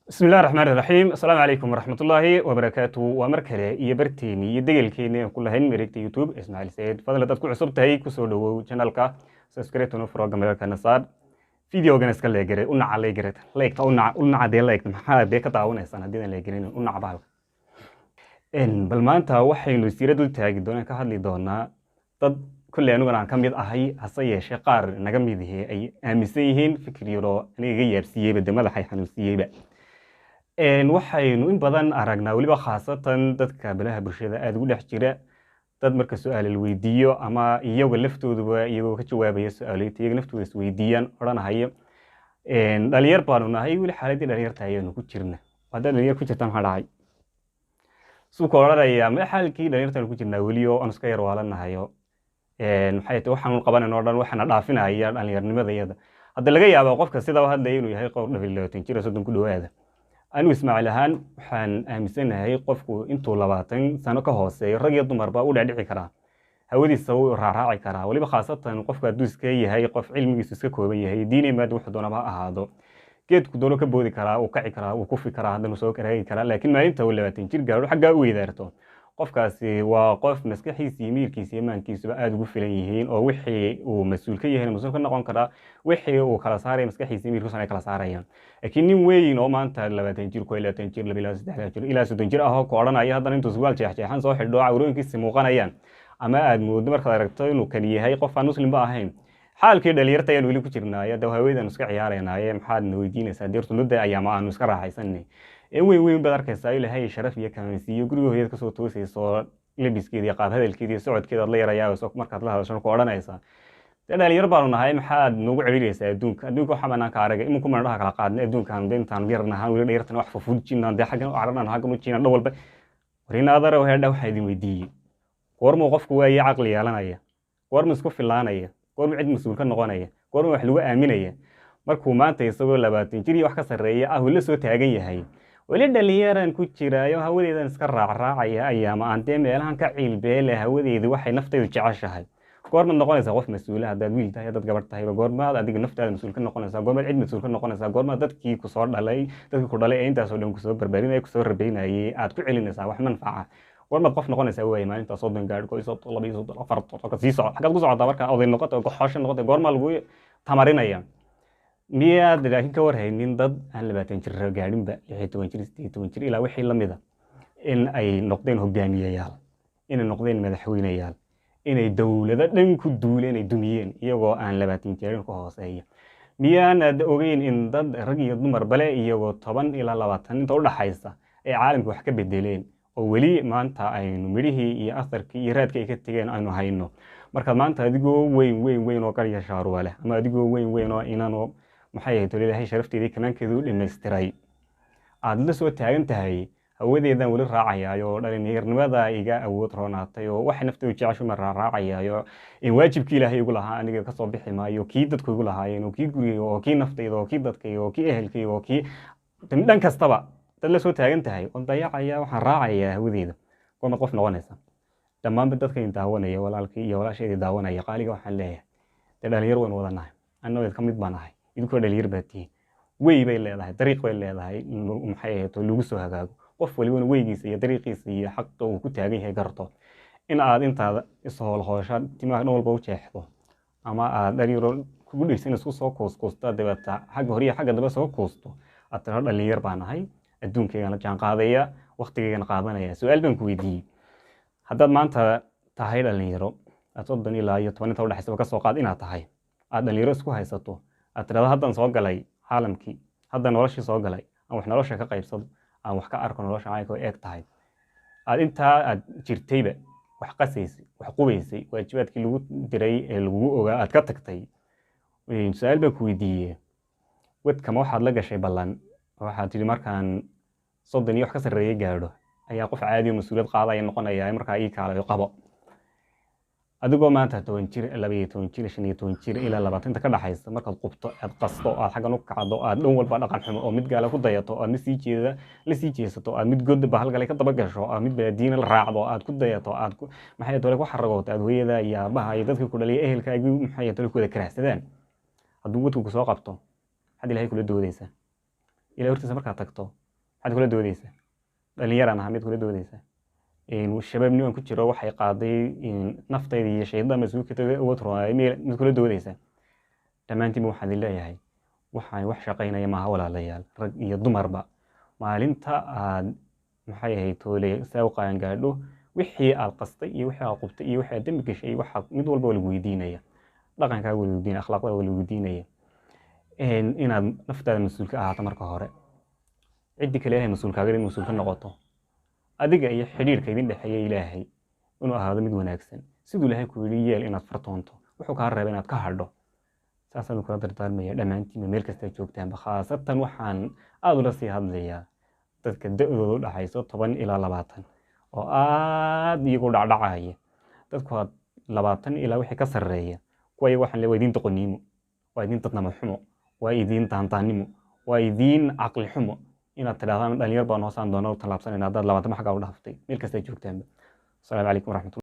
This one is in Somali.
بسم الله الرحمن الرحيم السلام عليكم ورحمة الله وبركاته ومركلة يبرتيني يدقلكيني كل هين مريكتي يوتيوب اسماعيل سيد فضل دادكو عصب تهي كسو دو channelka سبسكريبتونو فروغ ملالكا نصار فيديو غنسكا ليجري unaca leegaret leegta unaca dee leegta maxaa dee ka daawanaysan haddii aan leegarin unaca bahal bal maanta waxaynu siiradu taagi doonaan ka hadli doonaa dad kulley aniguna aan ka mid ahay hase yeeshee qaar naga mid ihii ay aaminsan yihiin fikir yaro aniga iga yaabsiiyeyba dee madaxay xanuunsiiyeyba waxaynu in badan aragnaa weliba khaasatan dadka balaha bulshada aada ugu dhex jira dad marka su-aal la weydiiyo ama iyaga laftooduba iyagoo ka jawaabaya su-aaleynta iyaga naftooda isweydiiyaan odhanahaya dhalinyar baanu nahay weli xaaladii dhalinyarta ayaanu ku jirna haddaad dhalinyar ku jirtaan maxaa dhacay suuka odhanaya ma xaalkii dhalinyartaanu ku jirnaa weli oo aan iska yar waalanahayo maxay tahay waxaanu qabanayno o dhan waxaana dhaafinaya dhalinyarnimada iyada hadda laga yaaba qofka sidaa hadlaya inuu yahay qof 20 soddon ku dhawaada anu ismaaciil ahaan waxaan aaminsanahay qofku intuu 20 sano ka hooseeyo rag iyo dumarba u dhacdhici karaa hawadiisa uu raaraaci karaa weliba khaasatan qofka hadduu iska yahay qof cilmigiisu iska kooban yahay diini maad wuxuu doonaba ha ahaado geedku doono ka boodi karaa uu kaci karaa uu kufi karaa haddana soo karaagi karaa laakiin maalinta uu 20 jir gaadho xaggaa u weydaarto qofkaasi waa qof maskaxiisa iyo miirkiisa iyo maankiisuba aada ugu filan yihiin oo wixii uu mas-uul ka yahay mas-uul ka noqon karaa wixii uu kala saaraya maskaxiisa iyo miirkiisuna ay kala saarayaan laakiin nin weyn oo maanta 20 jir ku 20 jir 23 jir ilaa 30 jir ah oo ku odhanaya haddana intuu sugaal jeexjeexan soo xidho cawrooyinkiisa muuqanayaan ama aad moodo markaad aragto inuu kan yahay qof aan muslim ba ahayn xaalkii dhalinyarta ayaan weli ku jirnaayo dee haweenaynu iska ciyaaraynaaye maxaad na weydiinaysaa deertu mudda ayaama aanu iska raaxaysanay weyn baad arkaysaa ilaahay sharaf iyo kamansiiyo guriga hooyad kasoo toosayso labiskeeda iyo qaab hadalkeeda iyo socodkeeda la yarayaa markaad la hadasho ku odhanaysaa dee dhalinyar baanu nahay maxaad noogu celiraysaa adduunka waxaa banaan ka aragay imanku mana dhaha kala qaadnay adduunkaan dee intaan yarnahaan weli dhalinyartan wax fufujinaan dee xaggan u cararnaan xaggan u jiinaan dhan walba warinaadara heedha waxaa idin weydiiyey goormuu qofku waaye caqli yeelanaya goormuu isku filaanaya goormuu cid mas-uul ka noqonaya goormuu wax lagu aaminaya markuu maanta isagoo 20 jir iyo wax ka sarreeya ah uu la soo taagan yahay weli dhalinyaran ku jiraayo hawadeedan iska raacraacaya ayaama aan dee meelahan ka ciilbeele hawadeedu waxay naftaydu jeceshahay goormaad noqonaysaa qof mas-uula haddaad wiil tahay haddaad gabarh tahayba goormaad adiga naftaada mas-uul ka noqonaysaa goormaad cid mas-uul ka noqonaysaa goormaad dadkii kusoo dhalay dadkii ku dhalay ee intaasoo dhan kusoo barbaarinaya kusoo rabeynayay aad ku celinaysaa wax manfaca goormaad qof noqonaysaa waaye maalintaa soddon gaadhko soddon laba iyo soddon afar ka sii soco xaggaad ku socotaa markaa oday noqota goxoosho noqota goormaa lagu tamarinaya miyaad laakiin ka warhaynin dad aan 20 jir gaadhinba 16 jir 18 jir ilaa wixii la mida in ay noqdeen hogaamiyayaal inay noqdeen madaxweynayaal inay dowlado dhan ku duuleen ay dumiyeen iyagoo aan 20 jirin ka hooseeya miyaanad ogeyn in dad rag iyo dumar bale iyagoo 10 ilaa 20 inta u dhaxaysa ay caalamka wax ka bedeleen oo weli maanta aynu midhihii iyo asarkii iyo raadkii ay ka tegeen aynu hayno marka maanta adigoo weyn oo qarya shaaruwa leh ama adigoo weyn oo inanoo maxay ahayd ilaahay sharafteedii kamaankeedu u dhammaystiray aad la soo taagan tahay hawadeedan weli raacayaayo dhalinyarnimada iga awood roonaatay oo waxay naftaydu jeceshu ma raacayaayo in waajibkii ilaahay igu lahaa aniga kasoo bixi maayo kii dadku igu lahaayeen oo kii gurigayga oo kii naftayda oo kii dadkayga oo kii ehelkayga oo kii dhan kastaba dad la soo taagan tahay oo dayacaya waxaan raacayaa hawadeeda goormaad qof noqonaysa dhammaanba dadkaynu daawanaya walaalkii iyo walaasheedii daawanaya qaaliga waxaan leeyahay dee dhalinyar waynu wada nahay annagoo ka mid baan nahay idinkoo dhalinyar baa tihiin wey bay leedahay dariiq bay leedahay maxay ahayd oo lagu soo hagaago qof walibana weygiisa iyo dariiqiisa iyo xaqa uu ku taagan yahay garto in aad intaada ishoolhoosha timaha dhan walba u jeexdo ama aad dhalinyaro kugu dhigsan isku soo kuuskuusta dabeeta xagga hore iyo xagga dambe soo kuusto aad tiro dhalinyar baa nahay adduunkaygana jaan qaadaya waqtigaygana qaadanaya su-aal baan ku weydiiyey haddaad maanta tahay dhalinyaro aad 30 ilaa iyo 10 inta u dhaxaysaba ka soo qaad inaad tahay aad dhalinyaro isku haysato aad tirahdo haddaan soo galay caalamkii haddaan noloshii soo galay aan wax nolosha ka qaybsado aan wax ka arko nolosha caynka eeg tahay aad intaa aad jirtayba wax qasaysay wax qubaysay waajibaadkii lagu diray ee lagugu ogaa aad ka tagtay su-aal baan ku weydiiyey wadkama waxaad la gashay ballan waxaad tidhi markaan 30 iyo wax ka sarreeya gaadho ayaa qof caadi oo mas-uuliyad qaadaya noqonaya markaa ii kaalayo qabo adigoo maanta 10 jir 12 jir 15 jir ilaa 20 ka dhaxaysa markaad qubto aad qasto aad xaggan u kacdo aad dhan walba dhaqan xumo oo mid gaala ku dayato aad la sii jeesato aad mid godba halgalay ka daba gasho aad mid baadiina la raacdo aad ku dayato aad maxay dole ku xaragooto aad hooyada iyo aabaha iyo dadkii ku dhalay ehelkaaga maxay dole ku wada karaahsadaan hadduu wadku soo qabto had ilaahay kula doodaysa ilaa hortiisa markaad tagto maxaad kula doodaysaa? dhalinyaraan ahaa mid kula doodaysaa? shabaabniman ku jiro waxay qaaday naftayda iyo shaydaan mas-uulka uga turaayo mid kula doodaysaa? dhammaantiinba waxaan idin leeyahay waxaan wax shaqaynaya maaha walaalayaal, rag iyo dumarba. maalinta aad maxay ahayd toole saa u qaangaadho, wixii aad qastay iyo wixii aad qubtay iyo wixii aad dembi gashay waxa mid walba waa lagu weydiinaya. dhaqankaaga waa lagu weydiinaya, akhlaaqdaada waa lagu weydiinaya. inaad naftaada mas-uul ka ahaato marka hore, ciddii kale ilaahay mas-uulkaaga in mas-uul ka noqoto, adiga iyo xidhiirka idin dhexeeya ilaahay inuu ahaado mid wanaagsan. siduu ilaahay ku yidhi yeel inaad fartoonto, wuxuu kaa reebay inaad ka hadho. saasaan kula dardaarmaya dhammaantiinba meel kasta joogtaanba. khaasatan waxaan aada ula sii hadlayaa dadka da-dooda u dhaxayso 10 ilaa 20 oo aada iyagu dhacdhacaya. dadku 20 ilaa wixii ka sarreeya kuwa iyaga waxaan leeyahay waa idiin doqoniimo, waa idiin dadnamo xumo, waa idiin taantaannimo, waa idiin caqli xumo inaad tidhahdaan dhalinyar baan hoosaan doona u tallaabsanayna haddaad 20 xaggaa u dhaftay. meel kasta joogtaanba. asalaamu calaykum waraxmatullahi.